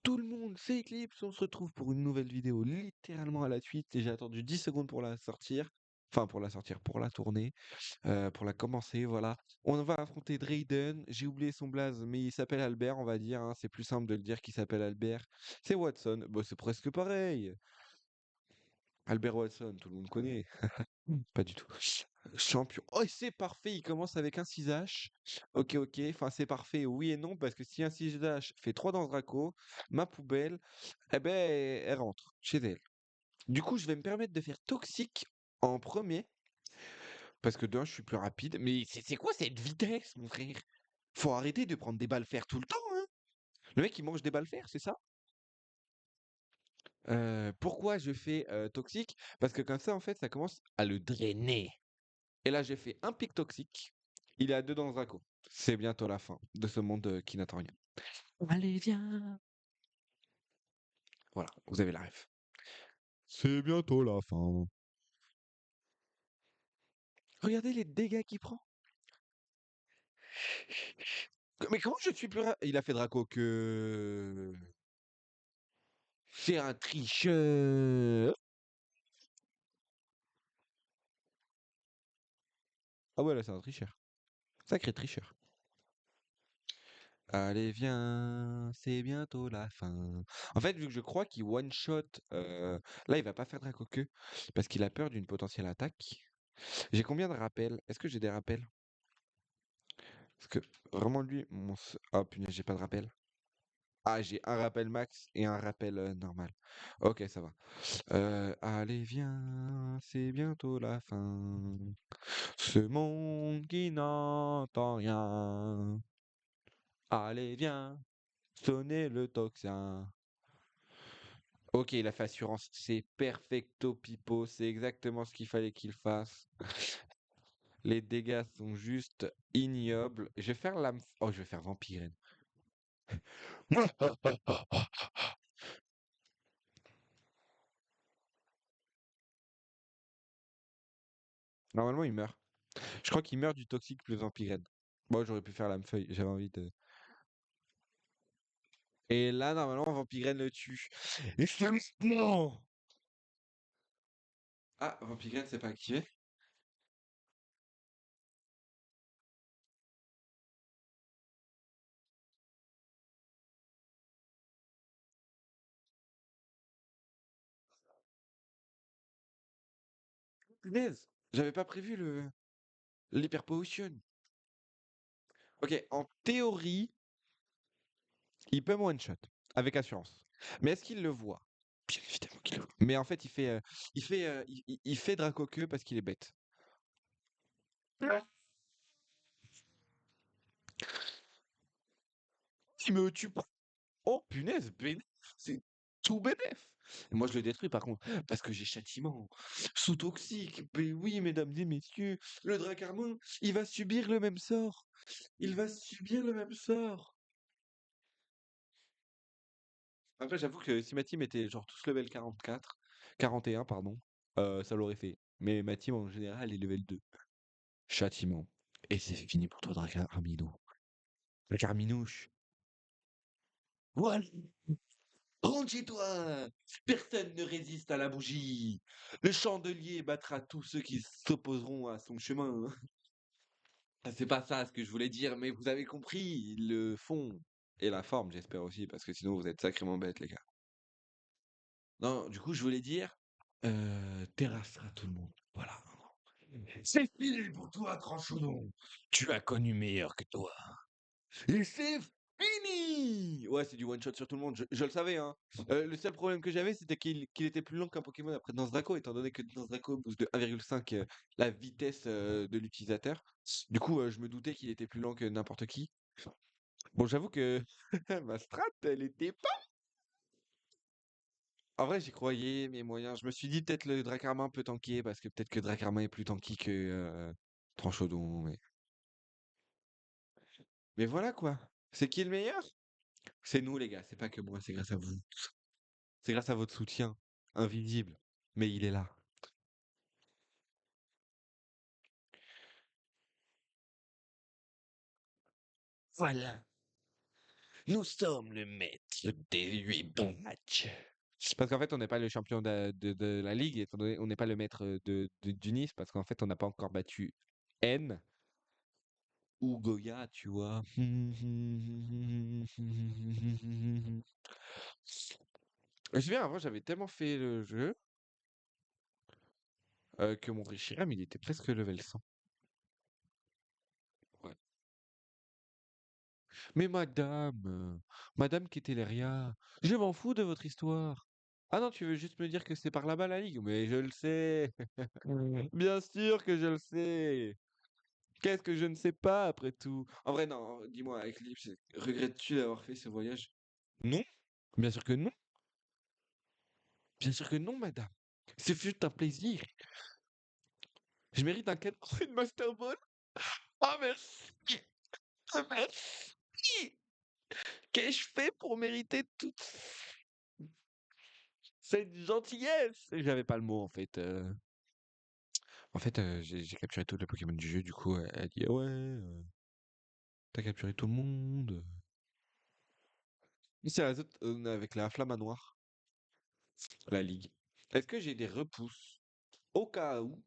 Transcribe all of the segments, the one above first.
Tout le monde s'éclipse, on se retrouve pour une nouvelle vidéo littéralement à la suite et j'ai attendu 10 secondes pour la sortir. Enfin, pour la sortir, pour la tourner, pour la commencer, voilà. On va affronter Drayden. J'ai oublié son blaze, mais il s'appelle Albert, on va dire, hein. C'est plus simple de le dire qu'il s'appelle Albert. C'est Watson. Bon, c'est presque pareil. Albert Watson, tout le monde connaît. Pas du tout. Champion. Oh, et c'est parfait, il commence avec un 6H. Ok, ok. Enfin, c'est parfait, oui et non, parce que si un 6H fait 3 dans ce Draco, ma poubelle, eh ben, elle rentre chez elle. Du coup, je vais me permettre de faire toxique en premier, parce que d'un, je suis plus rapide. Mais c'est quoi cette vitesse, mon frère? Faut arrêter de prendre des balles fer tout le temps, hein? Le mec, il mange des balles fer, c'est ça? Pourquoi je fais toxique? Parce que comme ça, en fait, ça commence à le drainer. Et là, j'ai fait un pic toxique. Il est à 2 dans le Draco. C'est bientôt la fin de ce monde qui n'attend rien. Allez, viens. Voilà, vous avez la ref. C'est bientôt la fin. Regardez les dégâts qu'il prend. Mais comment je suis plus Il a fait Draco que... C'est un tricheur. Ah ouais, là, c'est un tricheur. Sacré tricheur. Allez, viens, c'est bientôt la fin. En fait, vu que je crois qu'il one-shot, là, il va pas faire Draco que, parce qu'il a peur d'une potentielle attaque. J'ai combien de rappels? Est-ce que j'ai des rappels? Parce que vraiment, lui, oh punaise, j'ai pas de rappel. Ah, j'ai un rappel max et un rappel normal. Ok, ça va. Allez, viens, c'est bientôt la fin. Ce monde qui n'entend rien. Allez, viens, sonnez le tocsin. Ok, il a fait assurance. C'est perfecto pipo. C'est exactement ce qu'il fallait qu'il fasse. Les dégâts sont juste ignobles. Je vais faire lame. Oh, je vais faire vampire. Normalement, il meurt. Je crois qu'il meurt du toxique plus vampirène. Moi, j'aurais pu faire lame feuille. J'avais envie de. Et là, normalement, vampirène le tue. Et c'est maintenant. Ah, vampirène, c'est pas activé. Punaise, j'avais pas prévu le l'hyper potion. Ok, en théorie, il peut me one shot avec assurance. Mais est-ce qu'il le voit? Bien évidemment qu'il le voit. Mais en fait, il fait Draco que parce qu'il est bête. Il me tue pas. Oh punaise, c'est tout bénef. Et moi je le détruis par contre, parce que j'ai châtiment. Sous toxique. Mais oui, mesdames et messieurs, le Dracarmin, il va subir le même sort. Il va subir le même sort. Après, j'avoue que si ma team était genre tous level 44, 41, pardon, ça l'aurait fait. Mais ma team en général est level 2. Châtiment. Et c'est fini pour toi, Dracarmino. Dracarminouche. Voilà. Rentre chez toi! Personne ne résiste à la bougie. Le chandelier battra tous ceux qui s'opposeront à son chemin. Ah, c'est pas ça ce que je voulais dire, mais vous avez compris le fond et la forme, j'espère aussi, parce que sinon vous êtes sacrément bêtes, les gars. Non, du coup, je voulais dire, terrassera tout le monde. Voilà. C'est fini pour toi, Tranchaudon. Tu as connu meilleur que toi. Et c'est fini! Ouais, c'est du one shot sur tout le monde, je le savais, hein. Le seul problème que j'avais, c'était qu'il était plus lent qu'un Pokémon après Danse Draco, étant donné que Danse Draco booste de 1,5 la vitesse de l'utilisateur. Du coup, je me doutais qu'il était plus lent que n'importe qui. Bon, j'avoue que ma strat, elle était pas. En vrai, j'y croyais, mes moyens. Je me suis dit, peut-être le Dracarmin peut tanker, parce que peut-être que Dracarmin est plus tanky que Tranchaudon. Mais voilà quoi. C'est qui le meilleur? C'est nous, les gars, c'est pas que moi, c'est grâce à vous. C'est grâce à votre soutien, invisible, mais il est là. Voilà. Nous sommes le maître des 8 matchs. C'est parce qu'en fait, on n'est pas le champion de la ligue, étant donné on n'est pas le maître du Nice, parce qu'en fait, on n'a pas encore battu N ou Goya, tu vois. Je me souviens, avant, j'avais tellement fait le jeu que mon Reshiram, il était presque level 100. Ouais. Mais madame Keteleria, je m'en fous de votre histoire. Ah non, tu veux juste me dire que c'est par là-bas la ligue? Mais je le sais. Bien sûr que je le sais. Qu'est-ce que je ne sais pas après tout? En vrai, non, dis-moi, Eclipse, regrettes-tu d'avoir fait ce voyage? Non, bien sûr que non. Bien sûr que non, madame. Ce fut un plaisir. Je mérite un cadeau, une Master Ball. Ah, merci. Ah, merci. Qu'ai-je fait pour mériter toute cette gentillesse? J'avais pas le mot, en fait. J'ai capturé tous les Pokémon du jeu, du coup, elle dit, ah ouais, t'as capturé tout le monde. C'est la zone avec la flamme à noir, la ligue. Est-ce que j'ai des repousses au cas où,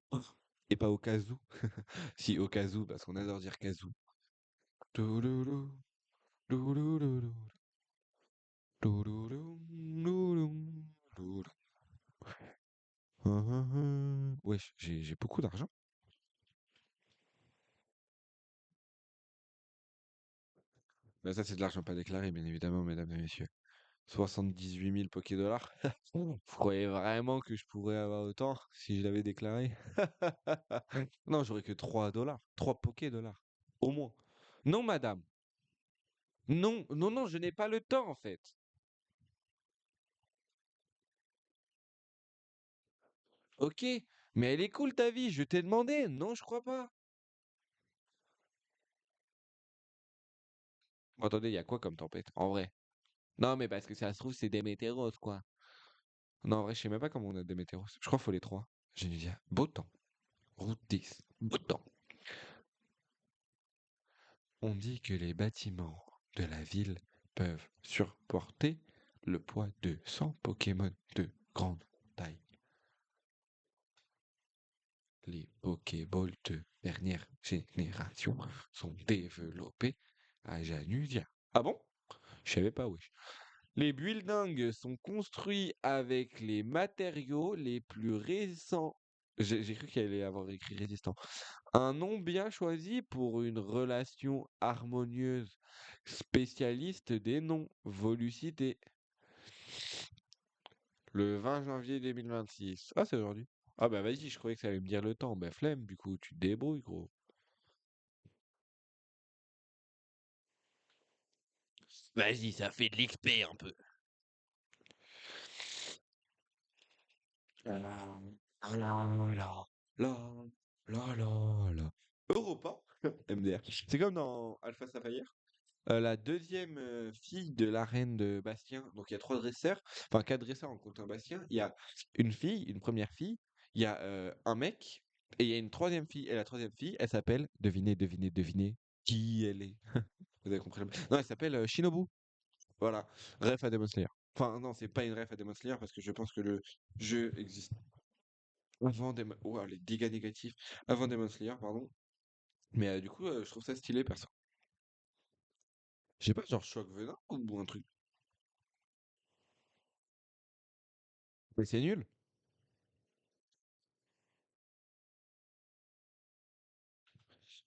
et pas au cas où? Si, au cas où, parce qu'on adore dire cas où. Touloulou, louloulou, louloulou, loulou, loulou. Wesh, j'ai beaucoup d'argent. Mais ça, c'est de l'argent pas déclaré, bien évidemment, mesdames et messieurs. 78 000 Poké-dollars. Vous croyez vraiment que je pourrais avoir autant si je l'avais déclaré? Non, j'aurais que 3 dollars. 3 Poké-dollars. Au moins. Non, madame. Non, non, non, je n'ai pas le temps, en fait. Ok, mais elle est cool ta vie, je t'ai demandé. Non, je crois pas. Bon, attendez, il y a quoi comme tempête? En vrai. Non, mais parce que ça se trouve, c'est des météoros, quoi. Non, en vrai, je sais même pas comment on a des météoros. Je crois qu'il faut les trois. Génial. Beau temps. Route 10. Beau temps. On dit que les bâtiments de la ville peuvent supporter le poids de 100 Pokémon de grande taille. Les Pokéballs de dernière génération sont développés à Janusia. Ah bon? Je savais pas, wesh. Les buildings sont construits avec les matériaux les plus récents. J'ai cru qu'il allait avoir écrit résistant. Un nom bien choisi pour une relation harmonieuse. Spécialiste des noms. Volucité. Le 20 janvier 2026. Ah, c'est aujourd'hui. Ah bah vas-y, je croyais que ça allait me dire le temps. Bah flemme, du coup, tu te débrouilles, gros. Vas-y, ça fait de l'XP un peu. La la la la la la la. Europa, MDR. C'est comme dans Alpha Sapphire. La deuxième fille de la reine de Bastien. Donc il y a trois dresseurs, enfin quatre dresseurs en comptant Bastien. Il y a une fille, une première fille. Il y a un mec et il y a une troisième fille. Et la troisième fille, elle s'appelle, devinez, devinez, devinez qui elle est. Vous avez compris Non, elle s'appelle Shinobu. Voilà, ref à Demon Slayer. Enfin non, c'est pas une ref à Demon Slayer parce que je pense que le jeu existe avant Demon. Ouah, les dégâts négatifs avant Demon Slayer, pardon. Mais du coup, je trouve ça stylé perso. Je sais pas, genre choc venin ou un truc. Mais c'est nul.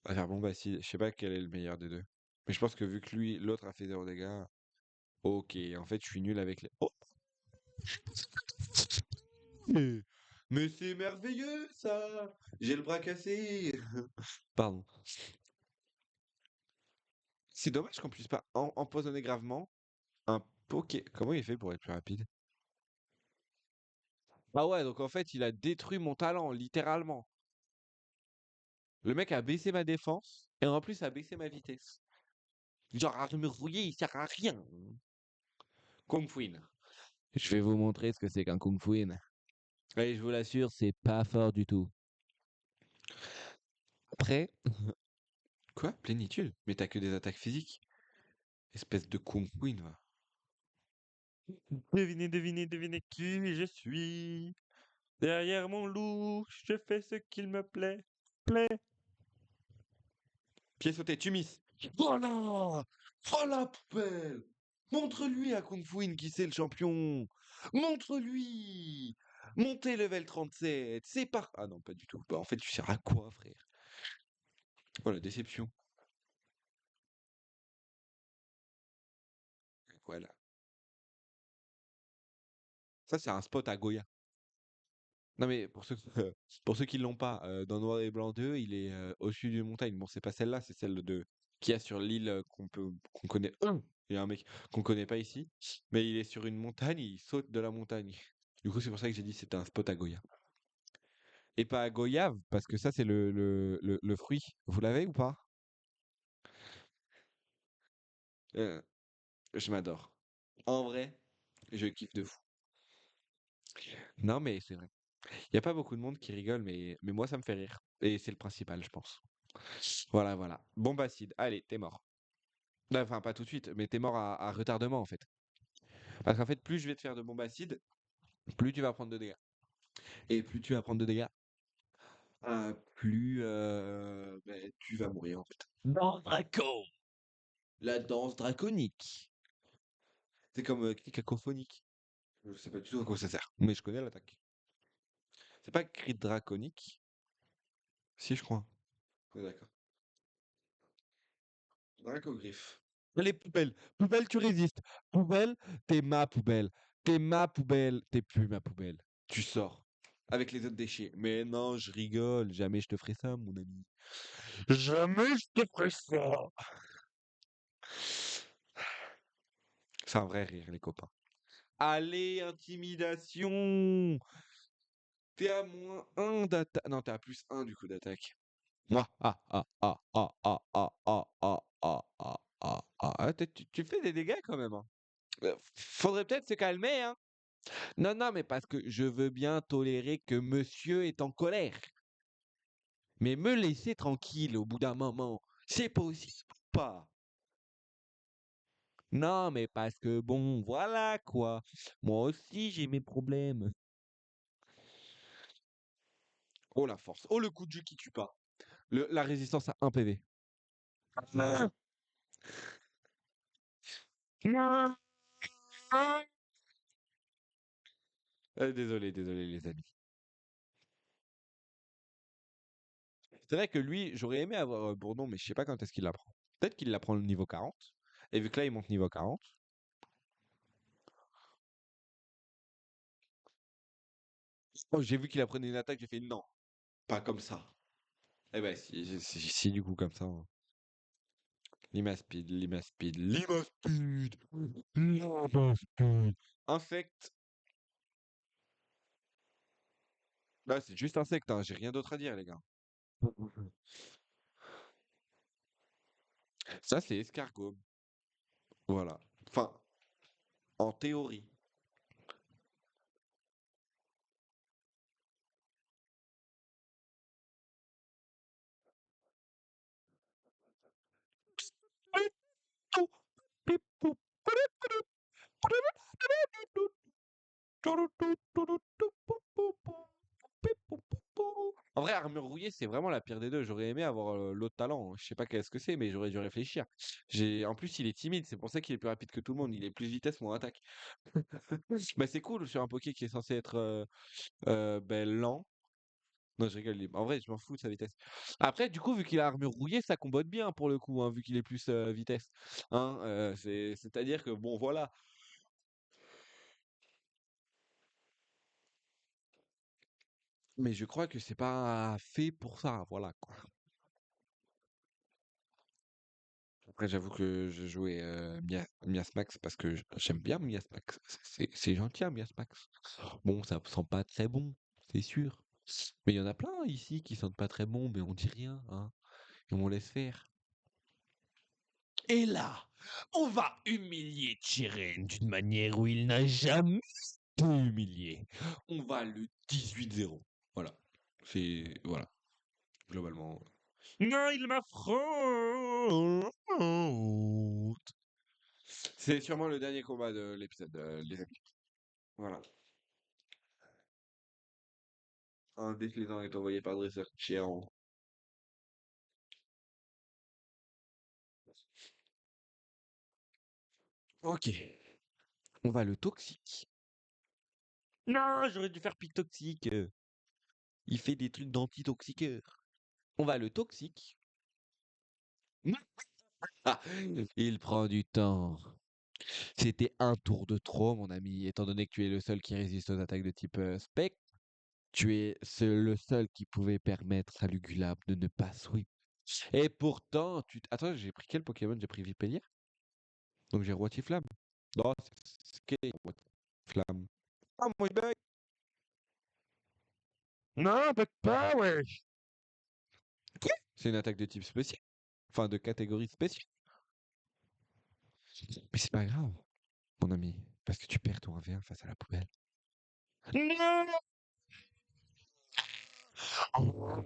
À faire bon bah si, je sais pas quel est le meilleur des deux. Mais je pense que vu que lui, l'autre a fait 0 dégâts. Ok, en fait, je suis nul avec les. Oh, mais, mais c'est merveilleux ça! J'ai le bras cassé! Pardon. C'est dommage qu'on puisse pas empoisonner gravement un Poké. Comment il fait pour être plus rapide? Ah ouais, donc en fait, il a détruit mon talent, littéralement. Le mec a baissé ma défense et en plus a baissé ma vitesse. Genre, à me rouiller, il sert à rien. Kung Fuin. Je vais vous montrer ce que c'est qu'un Kung Fuin. Et je vous l'assure, c'est pas fort du tout. Après, quoi? Plénitude? Mais t'as que des attaques physiques. Espèce de Kung Queen, va. Devinez, devinez, devinez qui je suis. Derrière mon loup, je fais ce qu'il me plaît. Plaît. Pied sauté, tu misses. Voilà! Oh la poubelle! Montre-lui à Kung Fuin qui c'est le champion! Montre-lui! Montez level 37, c'est par... Ah non, pas du tout. Bah, en fait, tu sers à quoi, frère? Oh la déception. Voilà. Ça, c'est un spot à Goya. Non mais pour ceux qui l'ont pas, dans Noir et Blanc 2, il est au-dessus d'une montagne. Bon, c'est pas celle-là, c'est celle de qu'il y a sur l'île qu'on connaît. Il y a un mec qu'on connaît pas ici, mais il est sur une montagne, il saute de la montagne. Du coup, c'est pour ça que j'ai dit que c'était un spot à Goya. Et pas à goyave, parce que ça, c'est le fruit. Vous l'avez ou pas? Euh, je m'adore. En vrai, je kiffe de fou. Non, mais c'est vrai. Il y a pas beaucoup de monde qui rigole, mais moi, ça me fait rire. Et c'est le principal, je pense. Voilà, voilà. Bombe acide. Allez, t'es mort. Enfin, pas tout de suite, mais t'es mort à retardement, en fait. Parce qu'en fait, plus je vais te faire de bombes acides, plus tu vas prendre de dégâts. Et plus tu vas prendre de dégâts, plus ben, tu vas mourir, en fait. Danse Draco! La danse draconique. C'est comme cri cacophonique. Je sais pas du tout à quoi ça sert, mais je connais l'attaque. C'est pas cri draconique? Si, je crois. Ouais, d'accord. Dracogriffe. Les poubelles. Poubelle, tu résistes. Poubelle, t'es ma poubelle. T'es ma poubelle. T'es plus ma poubelle. Tu sors. Avec les autres déchets. Mais non, je rigole. Jamais je te ferai ça, mon ami. Jamais je te ferai ça. C'est un vrai rire, les copains. Allez, intimidation. T'es à moins un d'attaque. Non, t'es à plus un du coup d'attaque. Moi. Tu fais des dégâts quand même, hein. Faudrait peut-être se calmer, hein. Non, non, mais parce que je veux bien tolérer que monsieur est en colère. Mais me laisser tranquille au bout d'un moment, c'est possible ou pas? Non, mais parce que bon, voilà quoi. Moi aussi, j'ai mes problèmes. Oh la force. Oh le coup de jeu qui tue pas. La résistance à 1 PV. Non. Non. Désolé, désolé les amis. C'est vrai que lui, j'aurais aimé avoir Bourdon, mais je sais pas quand est-ce qu'il l'apprend. Peut-être qu'il l'apprend le niveau 40. Et vu que là, il monte niveau 40. Oh, j'ai vu qu'il apprenait une attaque, j'ai fait non, pas comme ça. Eh ben, si, du coup, comme ça, hein. Limaspide, Limaspide, Limaspide, Limaspide. Infect. Là, c'est juste insecte, hein, j'ai rien d'autre à dire, les gars. Ça, c'est escargot. Voilà. Enfin, en théorie. En vrai, armure rouillée, c'est vraiment la pire des deux. J'aurais aimé avoir l'autre talent, hein. Je sais pas qu'est-ce que c'est, mais j'aurais dû réfléchir. En plus, il est timide, c'est pour ça qu'il est plus rapide que tout le monde. Il est plus vitesse, moins attaque. Bah, c'est cool sur un Poké qui est censé être ben, lent. Non, je rigole. En vrai, je m'en fous de sa vitesse. Après, du coup, vu qu'il a armure rouillée, ça combote bien pour le coup, hein, vu qu'il est plus vitesse. Hein, c'est-à-dire que, bon, voilà. Mais je crois que c'est pas fait pour ça, voilà, quoi. Après, j'avoue que je jouais Miasmax parce que j'aime bien Miasmax. C'est gentil, hein, Miasmax. Bon, ça sent pas très bon, c'est sûr. Mais il y en a plein ici qui sentent pas très bon, mais on dit rien, hein. Et on laisse faire. Et là, on va humilier Chiren d'une manière où il n'a jamais été humilié. On va le 18-0. Voilà. Voilà, globalement. Non, il m'affronte. C'est sûrement le dernier combat de l'épisode, les amis. Voilà. Un déclinant est envoyé par Dresser Chiron. Ok. On va le toxique. Non, j'aurais dû faire pic toxique. Il fait des trucs d'anti-toxiqueur. On va le toxique. Ah, il prend du temps. C'était un tour de trop, mon ami. Étant donné que tu es le seul qui résiste aux attaques de type spec, tu es le seul qui pouvait permettre à Lugulab de ne pas sweep. Et pourtant, tu... Attends, j'ai pris quel Pokémon? J'ai pris Vipellier. Donc j'ai Roitiflamme. Non, c'est Roitiflamme. Ah, moi, il bug. Non, bug pas, ouais. C'est une attaque de type spécial. Enfin, de catégorie spéciale. Mais c'est pas grave, mon ami. Parce que tu perds ton 1v1 face à la poubelle. Non. Oh,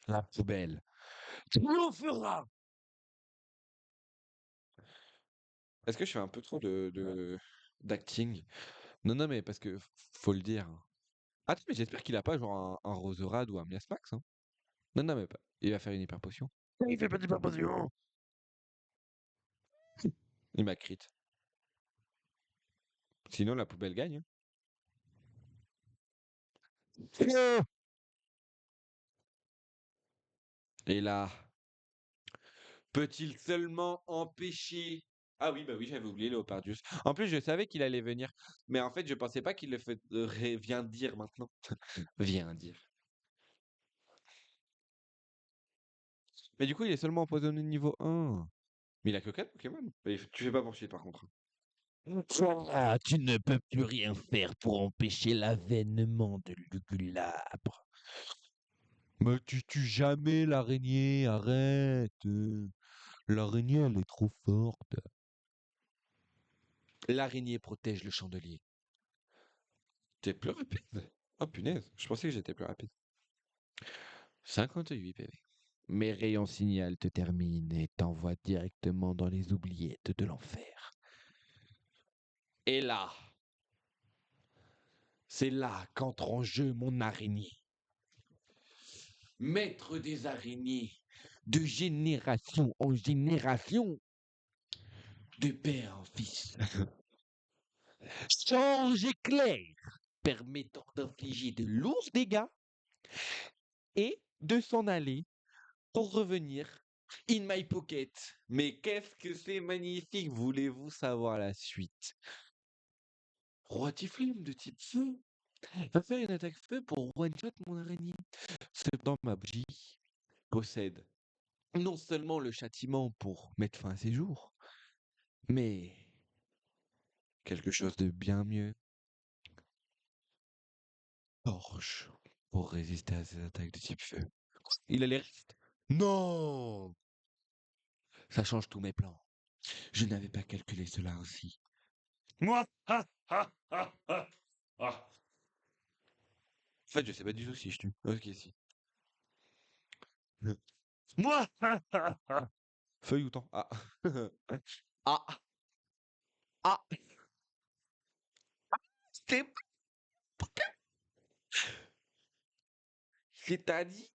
la poubelle. Tu en feras. Est-ce que je fais un peu trop d'acting? Non, non, mais parce que faut le dire. Attends, mais j'espère qu'il a pas genre un Roserade ou un Miasmax, hein. Non, non, mais pas. Il va faire une hyper potion. Il fait pas d'hyper potion. Il m'a crit. Sinon, la poubelle gagne, hein. Et là, peut-il seulement empêcher... Ah oui, bah oui, j'avais oublié Léopardius. En plus, je savais qu'il allait venir. Mais en fait, je pensais pas qu'il le vient dire maintenant. Vient dire. Mais du coup, il est seulement empoisonné niveau 1. Mais il a que 4 Pokémon. Mais tu fais pas pour chier par contre. Ah, tu ne peux plus rien faire pour empêcher l'avènement de Lugulabre. Mais tu tues jamais l'araignée, arrête. L'araignée, elle est trop forte. L'araignée protège le chandelier. T'es plus rapide? Oh punaise, je pensais que j'étais plus rapide. 58 PV. Mes rayons signal te terminent et t'envoient directement dans les oubliettes de l'enfer. Et là, c'est là qu'entre en jeu mon araignée. Maître des araignées, de génération en génération, de père en fils. Change éclair, permettant d'infliger de lourds dégâts et de s'en aller pour revenir in my pocket. Mais qu'est-ce que c'est magnifique, voulez-vous savoir la suite? Roi Tiflim de type feu va faire une attaque feu pour one-shot mon araignée. Cependant, ma bougie possède non seulement le châtiment pour mettre fin à ses jours, mais quelque chose de bien mieux. Torche pour résister à ces attaques de type feu. Il a les restes. Non! Ça change tous mes plans. Je n'avais pas calculé cela ainsi. Moi, ah. En fait, je sais pas du tout si je tue. Ok, si. Moi, feuille ou temps? Ah. Ah. Ah. C'est C'est-à-dire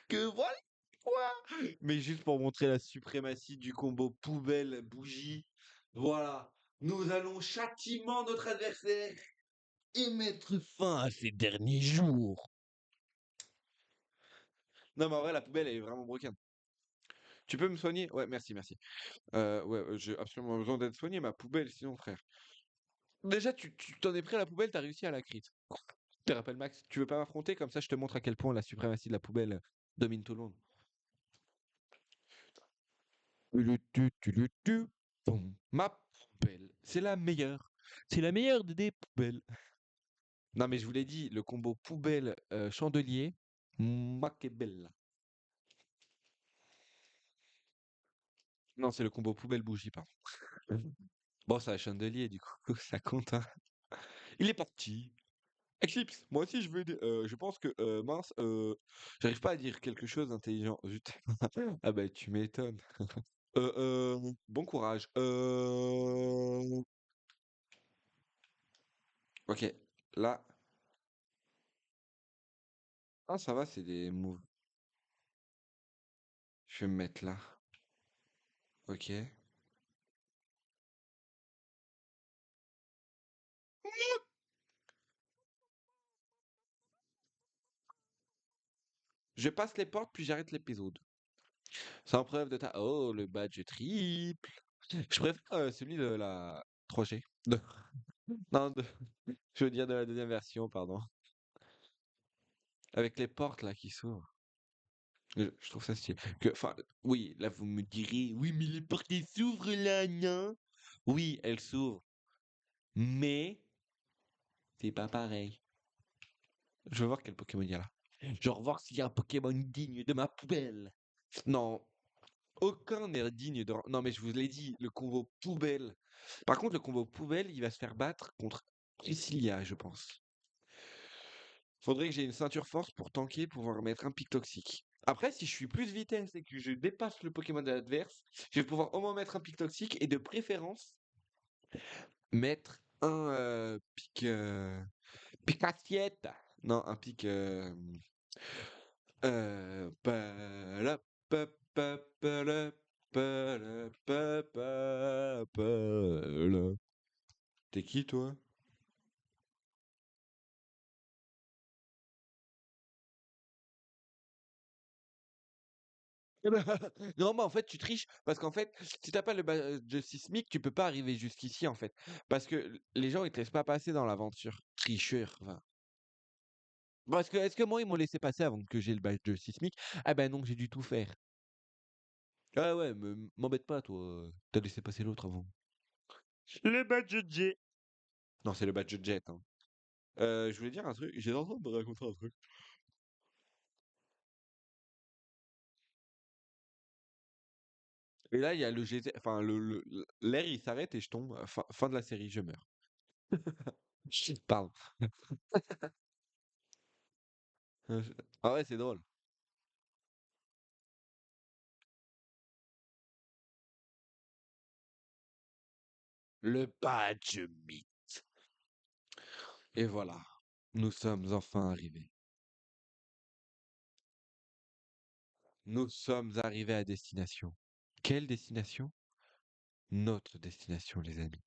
que voilà quoi. Mais juste pour montrer la suprématie du combo poubelle-bougie, voilà. Nous allons châtiment notre adversaire et mettre fin à ses derniers jours. Non, mais en vrai, la poubelle, elle est vraiment broken. Tu peux me soigner? Ouais, merci, merci. Ouais, j'ai absolument besoin d'être soigné, ma poubelle, sinon, frère. Déjà, tu t'en es pris à la poubelle, t'as réussi à la crit. Je te rappelle, Max, tu veux pas m'affronter? Comme ça, je te montre à quel point la suprématie de la poubelle domine tout le monde. Boum. Ma poubelle, c'est la meilleure. C'est la meilleure des poubelles. Non, mais je vous l'ai dit, le combo poubelle chandelier, ma que bella. Non, c'est le combo poubelle bougie, pardon. Bon, c'est un chandelier, du coup, ça compte, hein. Il est parti. Eclipse, moi aussi je veux aider. Je pense que mince, j'arrive pas à dire quelque chose d'intelligent. Zut. Ah bah tu m'étonnes. Bon courage. Ok, là. Ah ça va, c'est des moves. Je vais me mettre là. Ok. Je passe les portes puis j'arrête l'épisode. Sans preuve de ta. Oh, le badge triple. Je préfère celui de la 3G. Non, je veux dire de la deuxième version, pardon. Avec les portes là qui s'ouvrent. Je trouve ça stylé. Enfin, oui, là vous me direz, oui, mais les portes elles s'ouvrent là, non? Oui, elles s'ouvrent. Mais c'est pas pareil. Je veux voir quel Pokémon il y a là. Je veux voir s'il y a un Pokémon digne de ma poubelle. Non, aucun n'est digne de. Non, mais je vous l'ai dit, le combo poubelle. Par contre, le combo poubelle, il va se faire battre contre Priscilla, je pense. Faudrait que j'ai une ceinture force pour tanker, pouvoir mettre un pic toxique. Après, si je suis plus vitesse et que je dépasse le Pokémon de l'adverse, je vais pouvoir au moins mettre un pic toxique et de préférence mettre un pic. Pic assiette. Non, un pic. Pa- pa- pa- pa- la- la. T'es qui, toi? Non, mais en fait, tu triches parce qu'en fait, si t'as pas le badge sismique, tu peux pas arriver jusqu'ici en fait. Parce que les gens ils te laissent pas passer dans l'aventure. Tricheur, va. Parce que est-ce que moi ils m'ont laissé passer avant que j'ai le badge sismique? Ah ben non, j'ai dû tout faire. Ah ouais, m'embête pas toi. T'as laissé passer l'autre avant. Le badge jet. Non, c'est le badge jet. Hein. Je voulais dire un truc. J'ai en train de me raconter un truc. Et là, il y a le GT, enfin l'air il s'arrête et je tombe. Fin de la série, je meurs. Pardon. Ah ouais, c'est drôle. Le badge mythe. Et voilà, nous sommes enfin arrivés. Nous sommes arrivés à destination. Quelle destination? Notre destination, les amis.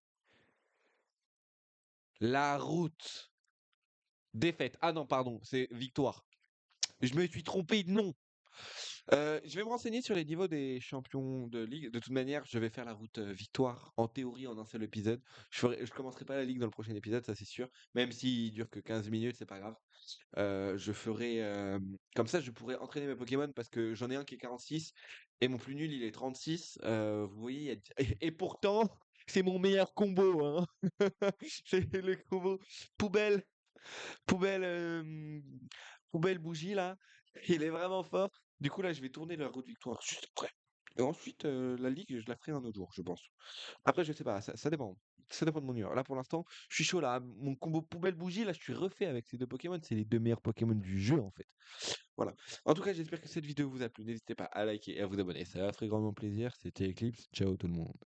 La route. Défaite. Ah non, pardon, c'est victoire. Je me suis trompé de nom. Je vais me renseigner sur les niveaux des champions de ligue. De toute manière, je vais faire la route victoire en théorie en un seul épisode. Je commencerai pas la ligue dans le prochain épisode, ça c'est sûr. Même s'il dure que 15 minutes, c'est pas grave. Je ferai comme ça, je pourrais entraîner mes Pokémon parce que j'en ai un qui est 46 et mon plus nul il est 36. Vous voyez, et pourtant c'est mon meilleur combo. Hein. C'est le combo poubelle, poubelle, poubelle bougie là. Il est vraiment fort. Du coup là, je vais tourner la route victoire juste après. Et ensuite, la ligue, je la ferai un autre jour, je pense. Après, je sais pas, ça dépend. Ça dépend de mon humeur. Là, pour l'instant, je suis chaud là. Mon combo poubelle bougie, là, je suis refait avec ces deux Pokémon. C'est les deux meilleurs Pokémon du jeu, en fait. Voilà. En tout cas, j'espère que cette vidéo vous a plu. N'hésitez pas à liker et à vous abonner. Ça ferait grandement plaisir. C'était Eclipse. Ciao tout le monde.